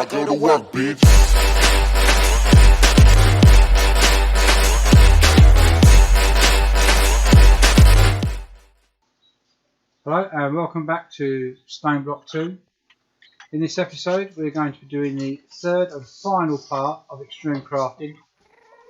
I go to work, bitch. Hello and welcome back to Stoneblock 2. In this episode we're going to be doing the third and final part of extreme crafting.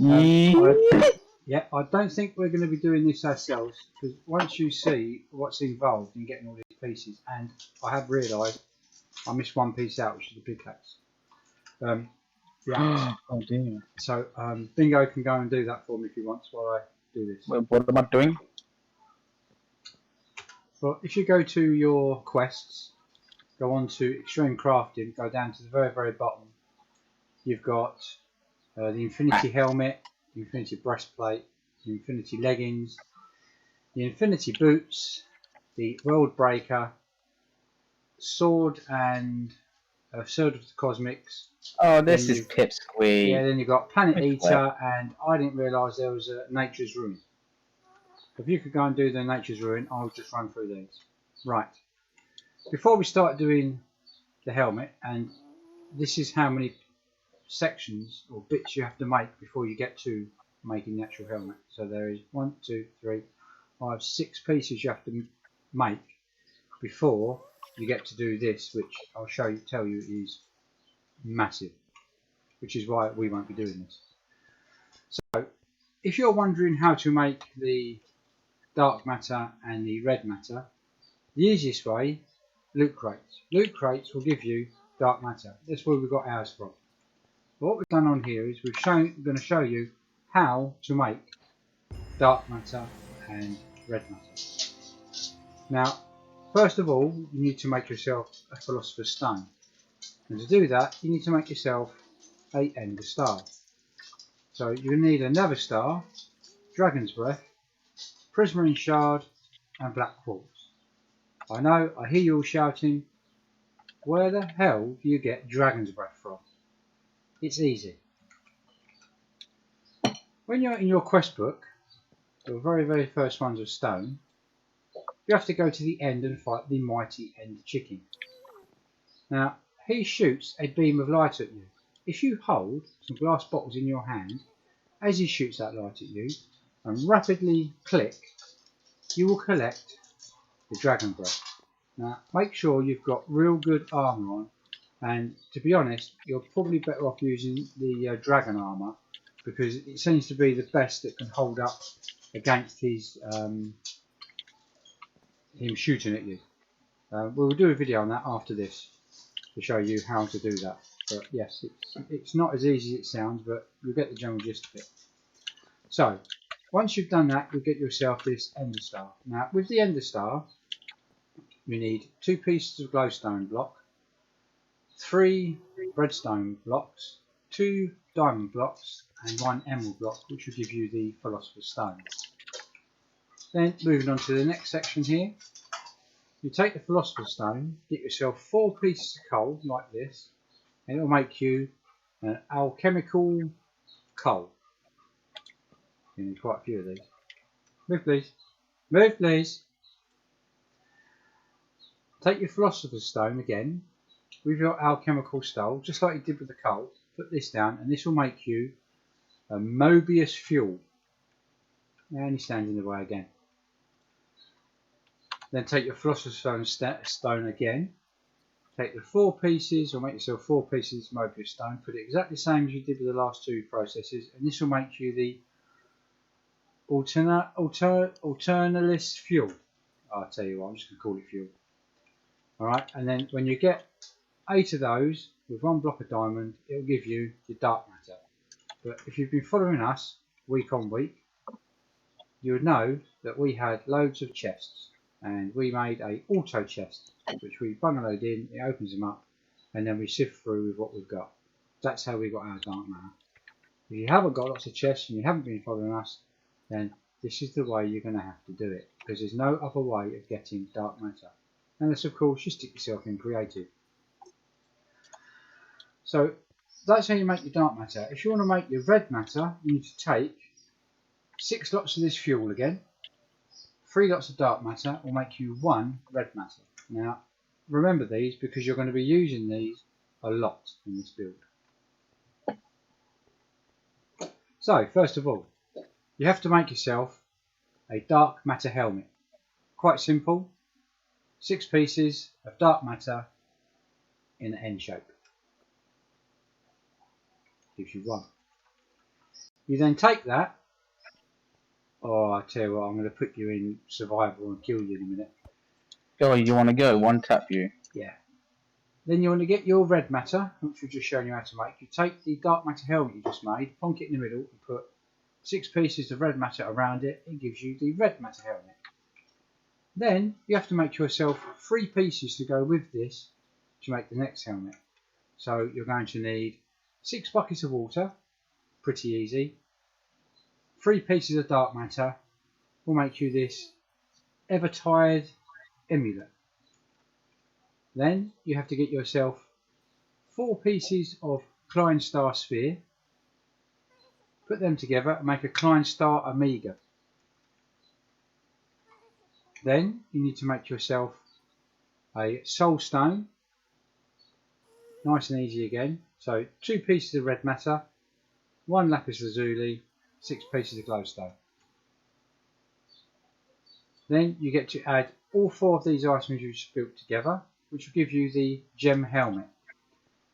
I don't think we're going to be doing this ourselves, because once you see what's involved in getting all these pieces, and I have realised I missed one piece out, which is the pickaxe. Oh dear. So Bingo can go and do that for me if he wants while I do this. What am I doing? Well, if you go to your quests, go on to extreme crafting, go down to the very, very bottom. You've got the infinity helmet, the infinity breastplate, the infinity leggings, the infinity boots, the world breaker, sword and sword of the cosmics. Oh, this is Pipsqueak. Yeah, then you've got planet eater, and I didn't realise there was a nature's ruin. If you could go and do the nature's ruin, I'll just run through these. Right. Before we start doing the helmet, and this is how many sections or bits you have to make before you get to making the actual helmet. So there is 1, 2, 3, 5, 6 pieces you have to make before you get to do this, which I'll tell you is massive, which is why we won't be doing this. So if you're wondering how to make the dark matter and the red matter, the easiest way, loot crates. Loot crates will give you dark matter. That's where we got ours from. But what we've done on here is we're going to show you how to make dark matter and red matter. Now, first of all, you need to make yourself a philosopher's stone, and to do that you need to make yourself a ender star. So you need a nether star, dragon's breath, prismarine shard and black quartz. I know, I hear you all shouting, where the hell do you get dragon's breath from? It's easy. When you're in your quest book, the very, very first ones of stone, you have to go to the end and fight the mighty Ender Chicken. Now, he shoots a beam of light at you. If you hold some glass bottles in your hand, as he shoots that light at you, and rapidly click, you will collect the dragon breath. Now, make sure you've got real good armour on, and to be honest, you're probably better off using the dragon armour, because it seems to be the best that can hold up against his him shooting at you. We'll do a video on that after this to show you how to do that. But yes, it's not as easy as it sounds, but you'll get the general gist of it. So once you've done that, you'll get yourself this ender star. Now with the ender star, you need 2 pieces of glowstone block, 3 redstone blocks, 2 diamond blocks and 1 emerald block, which will give you the philosopher's stone. Then moving on to the next section here, you take the philosopher's stone, get yourself 4 pieces of coal like this, and it will make you an alchemical coal. You need quite a few of these. Move please. Move please. Take your philosopher's stone again with your alchemical stone, just like you did with the coal. Put this down and this will make you a Mobius fuel. And he stands in the way again. Then take your philosopher's stone again. Take the 4 pieces, or make yourself 4 pieces of Mobius stone. Put it exactly the same as you did with the last 2 processes, and this will make you the alternalis fuel. I'll tell you what, I'm just going to call it fuel. Alright, and then when you get 8 of those with 1 block of diamond, it will give you your dark matter. But if you've been following us week on week, you would know that we had loads of chests, and we made a auto chest which we bungaloed in, it opens them up, and then we sift through with what we've got. That's how we got our dark matter. If you haven't got lots of chests and you haven't been following us, then this is the way you're going to have to do it, because there's no other way of getting dark matter, unless of course you stick yourself in creative. So that's how you make your dark matter. If you want to make your red matter, you need to take 6 lots of this fuel again, 3 lots of dark matter will make you 1 red matter. Now remember these, because you're going to be using these a lot in this build. So first of all, you have to make yourself a dark matter helmet. Quite simple. 6 pieces of dark matter in an N shape. Gives you 1. You then take that. Oh, I tell you what, I'm going to put you in survival and kill you in a minute. Oh, you want to go? One tap you. Yeah. Then you want to get your red matter, which we've just shown you how to make. You take the dark matter helmet you just made, plonk it in the middle, and put 6 pieces of red matter around it. It gives you the red matter helmet. Then you have to make yourself 3 pieces to go with this to make the next helmet. So you're going to need 6 buckets of water, pretty easy. 3 pieces of dark matter will make you this ever-tired amulet. Then you have to get yourself 4 pieces of Klein Star sphere, put them together and make a Klein Star Omega. Then you need to make yourself a soul stone, nice and easy again. So 2 pieces of red matter, 1 lapis lazuli, 6 pieces of glowstone. Then you get to add all 4 of these items you've just built together, which will give you the gem helmet.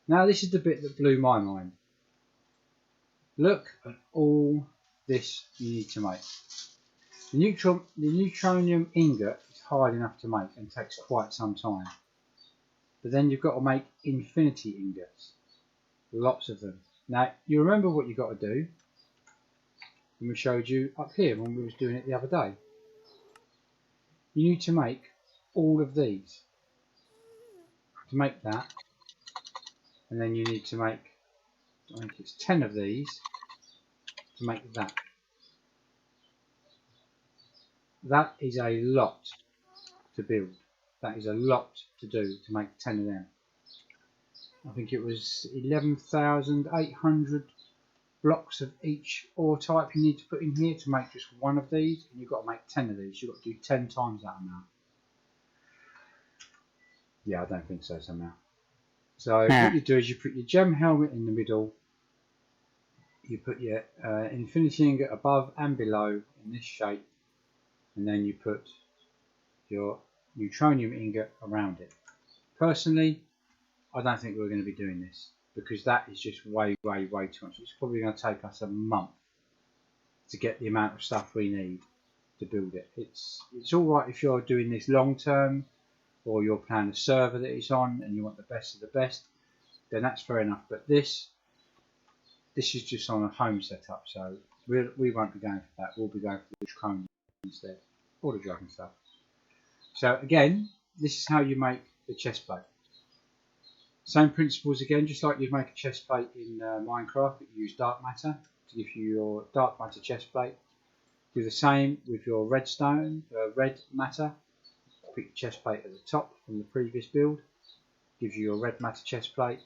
Now this is the bit that blew my mind. Look at all this you need to make. The neutronium ingot is hard enough to make and takes quite some time. But then you've got to make infinity ingots. Lots of them. Now you remember what you've got to do. And we showed you up here when we was doing it the other day. You need to make all of these. To make that, and then you need to make, I think it's 10 of these to make that. That is a lot to build. That is a lot to do to make 10 of them. I think it was 11,800 blocks of each ore type you need to put in here to make just one of these, and you've got to make 10 of these. You've got to do 10 times that amount. Yeah, I don't think so somehow. So what you do is you put your gem helmet in the middle, you put your infinity ingot above and below in this shape, and then you put your neutronium ingot around it. Personally, I don't think we're going to be doing this because that is just way too much. It's probably going to take us a month to get the amount of stuff we need to build it. It's alright if you're doing this long term, or you're playing a server that it's on and you want the best of the best, then that's fair enough. But this is just on a home setup, so we won't be going for that. We'll be going for the Chrome instead, or the dragon stuff. So again, this is how you make the chest plate. Same principles again, just like you'd make a chest plate in Minecraft, but you use dark matter to give you your dark matter chest plate. Do the same with your redstone, red matter. Put your chest plate at the top from the previous build, gives you your red matter chest plate.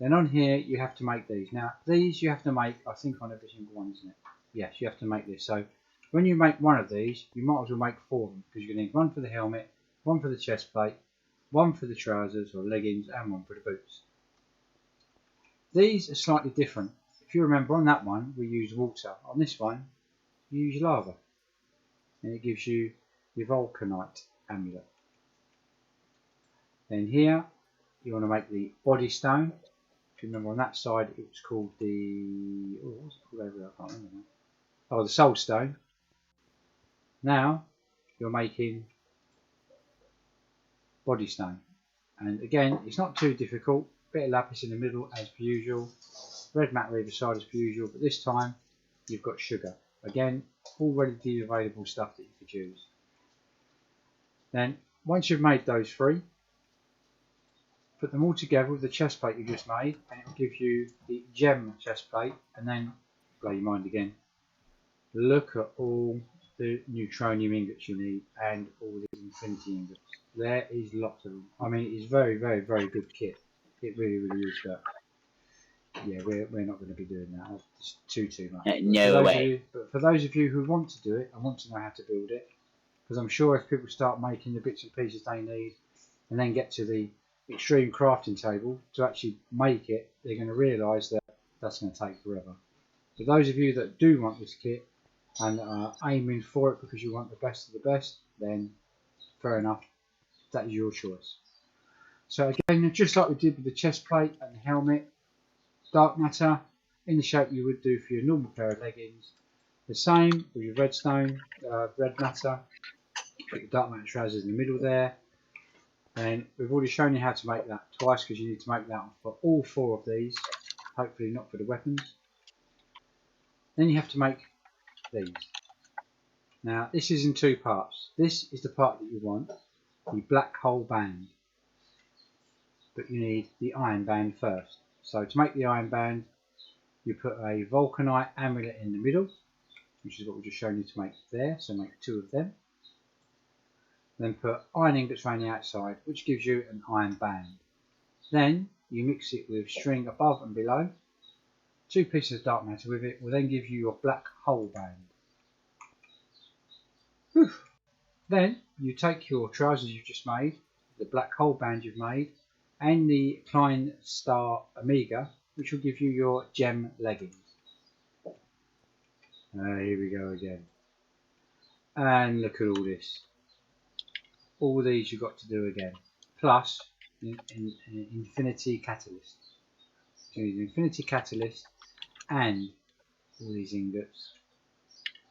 Then on here you have to make these. Now these you have to make, I think, on every single one, isn't it? Yes, you have to make this. So when you make one of these, you might as well make 4 of them, because you're going to need 1 for the helmet, 1 for the chest plate, 1 for the trousers or leggings, and 1 for the boots. These are slightly different. If you remember, on that one we used water. On this one you use lava, and it gives you your vulcanite amulet. Then here you want to make the body stone. If you remember, on that side it was called the, what's it called over there? I can't remember now. Oh, the soul stone. Now you're making body stone, and again it's not too difficult. Bit of lapis in the middle as per usual, red matter either side as per usual, but this time you've got sugar. Again, all readily available stuff that you could use. Then once you've made those 3, put them all together with the chest plate you just made, and it will give you the gem chest plate. And then blow your mind again, look at all the neutronium ingots you need and all the infinity ingots. There is lots of them. I mean, it is very good kit. It really is, but yeah, we're not going to be doing that. It's too much. No way. But for those of you who want to do it and want to know how to build it, because I'm sure if people start making the bits and pieces they need and then get to the extreme crafting table to actually make it, they're going to realise that that's going to take forever. For those of you that do want this kit and are aiming for it because you want the best of the best, then fair enough, that is your choice. So again, just like we did with the chest plate and the helmet, dark matter in the shape you would do for your normal pair of leggings. The same with your redstone, red matter. Put your dark matter trousers in the middle there. And we've already shown you how to make that twice because you need to make that for all 4 of these. Hopefully not for the weapons. Then you have to make these. Now this is in 2 parts. This is the part that you want, the black hole band. But you need the iron band first. So to make the iron band, you put a vulcanite amulet in the middle, which is what we've just shown you to make there. So make 2 of them. Then put iron ingots around the outside, which gives you an iron band. Then you mix it with string above and below. 2 pieces of dark matter with it will then give you your black hole band. Whew. Then you take your trousers you've just made, the black hole band you've made, and the Klein Star Omega, which will give you your gem leggings. Here we go again. And look at all this. All these you've got to do again. Plus an infinity catalyst. So you need an infinity catalyst and all these ingots.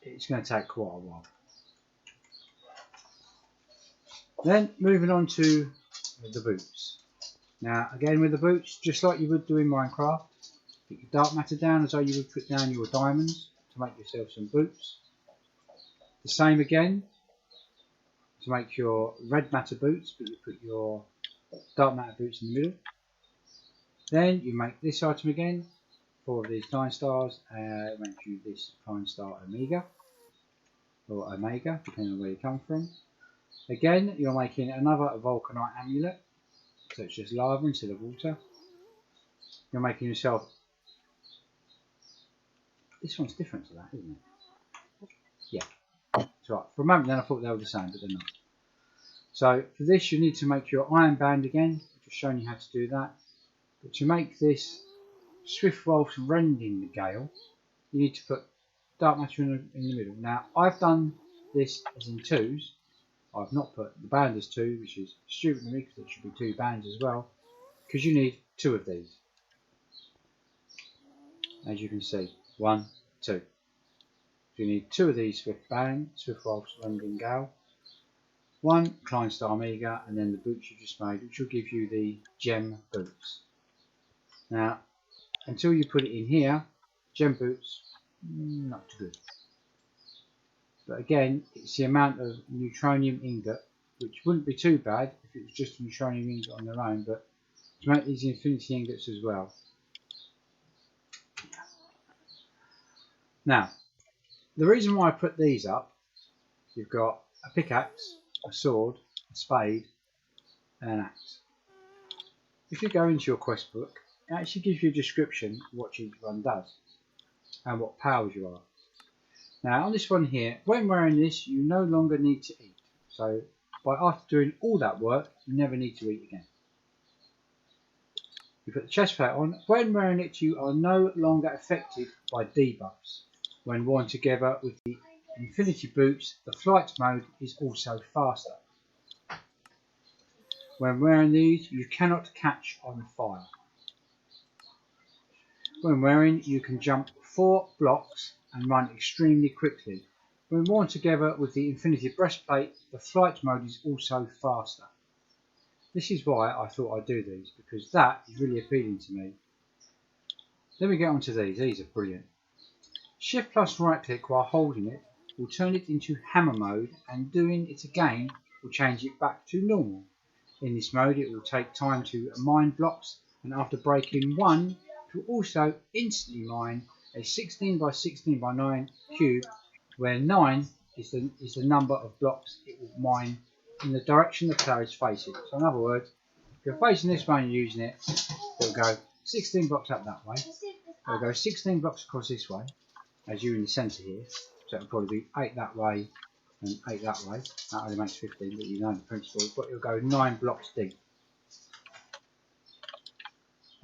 It's going to take quite a while. Then moving on to the boots. Now again with the boots, just like you would do in Minecraft, put your dark matter down as though you would put down your diamonds to make yourself some boots. The same again to make your red matter boots, but you put your dark matter boots in the middle. Then you make this item again, 4 of these 9 stars, and make you this Klein Star Omega, or Omega, depending on where you come from. Again, you're making another vulcanite amulet, so it's just lava instead of water. You're making yourself, this one's different to that, isn't it? Yeah. That's right. For a moment then I thought they were the same, but they're not. So for this you need to make your iron band again. I've just shown you how to do that. But to make this Swift Wolf's Rending Gale, you need to put dark matter in the middle. Now I've done this as in 2s. I've not put the band as 2, which is stupid to me because it should be 2 bands as well. Because you need 2 of these. As you can see, 1, 2. So you need 2 of these Swift Wolf's Rending Gale. 1 Klein Star Omega, and then the boots you just made, which will give you the gem boots. Now, until you put it in here, gem boots, not too good. But again, it's the amount of neutronium ingot, which wouldn't be too bad if it was just a neutronium ingot on their own, but to make these infinity ingots as well. Now, the reason why I put these up, you've got a pickaxe, a sword, a spade, and an axe. If you go into your quest book, it actually gives you a description of what each one does and what powers you are. Now on this one here, when wearing this you no longer need to eat. So after doing all that work, you never need to eat again. You put the chest plate on. When wearing it you are no longer affected by debuffs. When worn together with the infinity boots, the flight mode is also faster. When wearing these, you cannot catch on fire. When wearing, you can jump 4 blocks and run extremely quickly. When worn together with the infinity breastplate, the flight mode is also faster. This is why I thought I'd do these, because that is really appealing to me. Then we get on to these. These are brilliant. Shift plus right click while holding it will turn it into hammer mode, and doing it again will change it back to normal. In this mode it will take time to mine blocks, and after breaking 1 it will also instantly mine a 16 by 16 by 9 cube, where 9 is the number of blocks it will mine in the direction the player is facing. So in other words, if you're facing this way and you're using it, it will go 16 blocks up that way, it will go 16 blocks across this way, as you're in the centre here, so it will probably be 8 that way and 8 that way. That only makes 15, but you know the principle, but it'll go 9 blocks deep.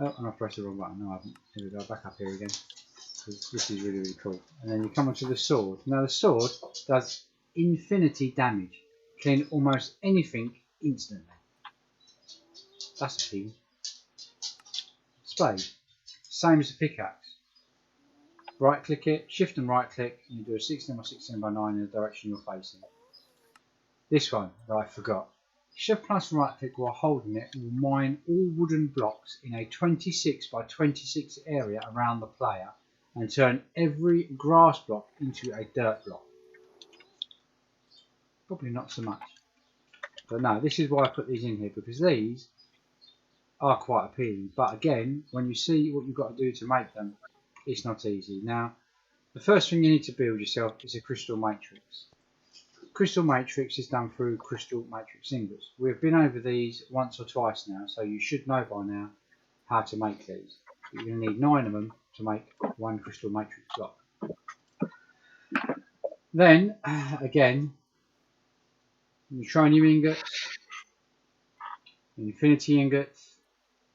Oh, and I pressed the wrong button. No, I haven't. Here we go. Back up here again. This is really, really cool. And then you come onto the sword. Now the sword does infinity damage. Clean almost anything instantly. That's a thing. Spade. Same as the pickaxe. Right click it, shift and right click, and you do a 16 by 16 by 9 in the direction you're facing. This one that I forgot. Shift plus right click while holding it will mine all wooden blocks in a 26 by 26 area around the player and turn every grass block into a dirt block. Probably not so much. But no, this is why I put these in here, because these are quite appealing. But again, when you see what you've got to do to make them, it's not easy. Now, the first thing you need to build yourself is a crystal matrix. Crystal matrix is done through crystal matrix ingots. We've been over these once or twice now, so you should know by now how to make these. You're going to need 9 of them to make one crystal matrix block. Then, again, neutronium ingots, infinity ingots,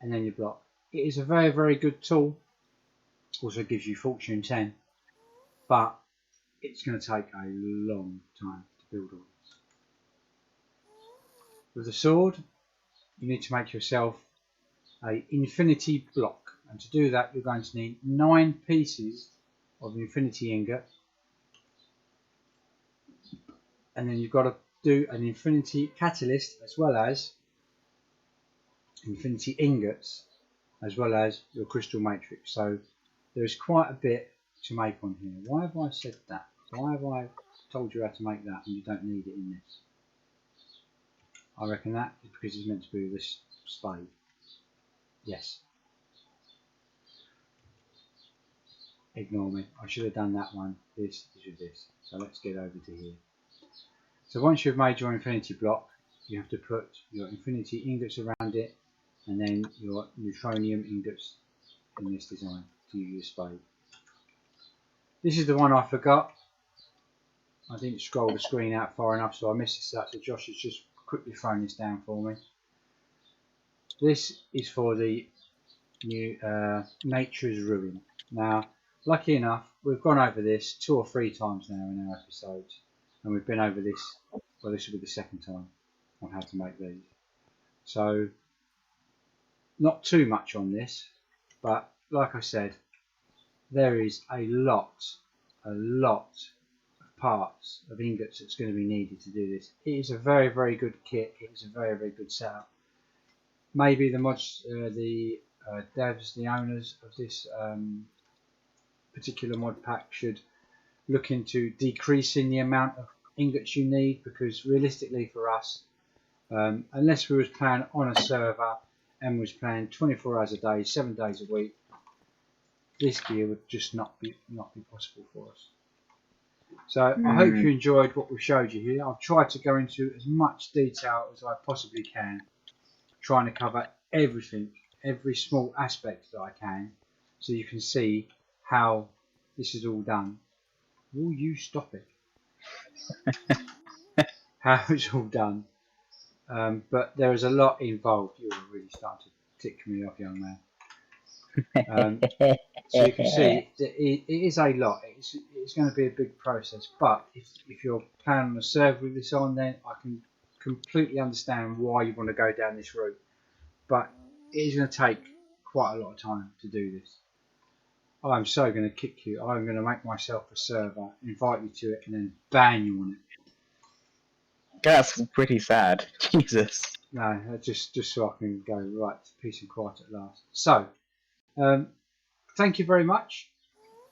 and then your block. It is a very, very good tool. Also gives you fortune 10, but it's going to take a long time to build all this. With the sword, you need to make yourself an infinity block, and to do that you're going to need 9 pieces of infinity ingot, and then you've got to do an infinity catalyst as well as infinity ingots as well as your crystal matrix. So there's quite a bit to make on here. Why have I said that? Why have I told you how to make that and you don't need it in this? I reckon that is because it's meant to be this spade. Yes. Ignore me. I should have done that one. This is with this. So let's get over to here. So once you've made your infinity block, you have to put your infinity ingots around it and then your neutronium ingots in this design to use your spade. This is the one I forgot. I didn't scroll the screen out far enough, so I missed this out. So Josh has just quickly thrown this down for me. This is for the new Nature's Ruin. Now, lucky enough, we've gone over this 2 or 3 times now in our episodes, and we've been over this. Well, this will be the second time on how to make these. So, not too much on this, but like I said, there is a lot of parts of ingots that's going to be needed to do this. It is a very, very good kit. It is a very, very good setup. Maybe the mods, the devs, the owners of this particular mod pack should look into decreasing the amount of ingots you need, because realistically for us, unless we was playing on a server and was playing 24 hours a day, 7 days a week, this gear would just not be possible for us. So I hope you enjoyed what we showed you here. I've tried to go into as much detail as I possibly can, trying to cover everything, every small aspect that I can, so you can see how this is all done. Will you stop it? How it's all done. But there is a lot involved. You're really starting to tick me off, young man. So you can see that it is a lot. It's going to be a big process, but if you're planning on a server with this on, then I can completely understand why you want to go down this route. But it is going to take quite a lot of time to do this. I'm so going to kick you. I'm going to make myself a server, invite you to it, and then ban you on it. That's pretty sad. Jesus. No, just so I can go right, peace and quiet at last. So, thank you very much.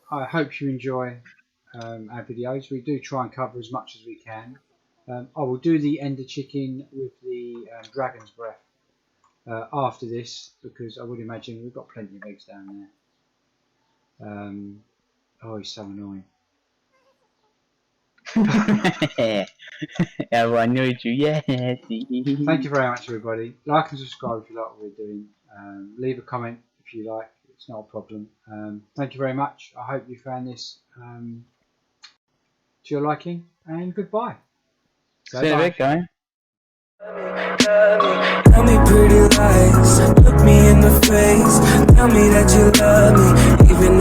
I hope you enjoy our videos. We do try and cover as much as we can. I will do the Ender Chicken with the Dragon's Breath after this, because I would imagine we've got plenty of eggs down there. Oh, he's so annoying. Everyone knows you, yeah. Thank you very much, everybody. Like and subscribe if you like what we're doing. Leave a comment if you like. It's not a problem. Thank you very much. I hope you found this to your liking, and goodbye. See you in a bit, guys. Tell me pretty lies, look me in the face. Tell me that you love me, even